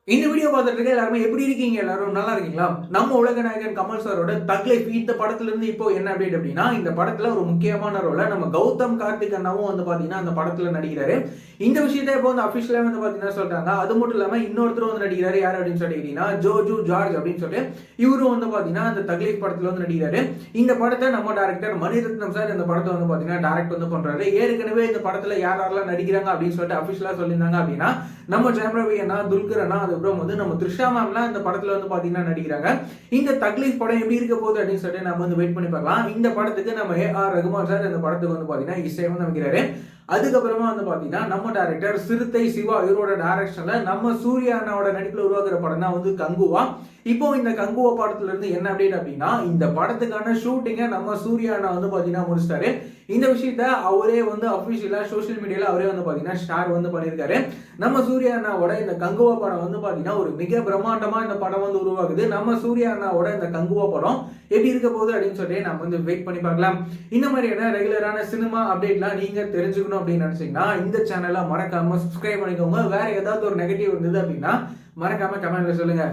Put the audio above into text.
இந்த வீடியோ பார்த்துட்டு இருக்க எல்லாருமே எப்படி இருக்கீங்க? எல்லாரும் நல்லா இருக்கீங்களா? நம்ம உலக நாயகன் கமல் சாரோட தக் லைஃப் இந்த படத்துல இருந்து இப்போ என்ன அப்டேட் அப்படின்னா, இந்த படத்துல ஒரு முக்கியமான ரோல நம்ம கௌதம் கார்த்திக் அண்ணாவும் வந்து பாத்தீங்கன்னா அந்த படத்துல நடிக்கிறாரு. இந்த விஷயத்தை இப்போ வந்து அபிஷியலா வந்து பாத்தீங்கன்னா சொல்றாங்க. அது மட்டும் இல்லாம இன்னொருத்தர் வந்து நடிக்கிறாரு. யார் அப்படின்னு சொல்லிட்டீங்கன்னா ஜோஜு ஜார்ஜ் அப்படின்னு சொல்லி இவரும் வந்து பாத்தீங்கன்னா அந்த தக் லைஃப் படத்துல வந்து நடிக்கிறாரு. இந்த படத்தை நம்ம டைரக்டர் மணிரத்னம் சார் இந்த படத்தை வந்து பாத்தீங்கன்னா டைரக்ட் வந்து பண்றாரு. ஏற்கனவே இந்த படத்துல யாரெல்லாம் நடிக்கிறாங்க அப்படின்னு சொல்லிட்டு அபிஷியலா சொல்லியிருந்தாங்க அப்படின்னா நம்ம ஜெயம் ரவி அண்ணா, துல்கர் அண்ணா, அதுக்கப்புறம் வந்து நம்ம த்ரிஷா மேம்லாம் இந்த படத்துல வந்து பாத்தீங்கன்னா நடிக்கிறாங்க. இந்த தக்லீஃப் படம் எப்படி இருக்க போகுது அப்படின்னு சொல்லிட்டு நம்ம வந்து வெயிட் பண்ணி பார்க்கலாம். இந்த படத்துக்கு நம்ம ஏ.ஆர். ரகுமான் சார் இந்த படத்துக்கு வந்து பாத்தீங்கன்னா இசை வந்து அமைக்கிறாரு. அதுக்கப்புறமா வந்து பாத்தீங்கன்னா நம்ம டைரக்டர் சிறுத்தை சிவா இவரோட டைரக்ஷன்ல நம்ம சூர்யா அண்ணாவோட நடிப்புல உருவாக்குற படம் தான் வந்து கங்குவா. இப்போ இந்த கங்குவா படத்துல இருந்து என்ன அப்டேட் அப்படின்னா, இந்த படத்துக்கான ஷூட்டிங்கை நம்ம சூர்யா அண்ணா வந்து பாத்தீங்கன்னா முடிச்சிட்டாரு. இந்த விஷயத்த அவரே வந்து அபிஷியலா சோசியல் மீடியால அவரே வந்து பாத்தீங்கன்னா ஷேர் வந்து பண்ணியிருக்காரு. நம்ம சூர்யா அண்ணாவோட இந்த கங்குவா படம் வந்து பாத்தீங்கன்னா ஒரு மிக பிரம்மாண்டமா இந்த படம் வந்து உருவாகுது. நம்ம சூர்யா அண்ணாவோட இந்த கங்குவா படம் எப்படி இருக்க போகுது அப்படின்னு சொல்லிட்டு நம்ம வந்து வெயிட் பண்ணி பார்க்கலாம். இந்த மாதிரியான ரெகுலரான சினிமா அப்டேட்லாம் நீங்க தெரிஞ்சுக்கணும் அப்படின்னு நினைச்சீங்கன்னா இந்த சேனலை மறக்காம சப்ஸ்கிரைப் பண்ணிக்கோங்க. வேற ஏதாவது ஒரு நெகட்டிவ் இருந்தது அப்படின்னா மறக்காம கமெண்ட்ல சொல்லுங்க.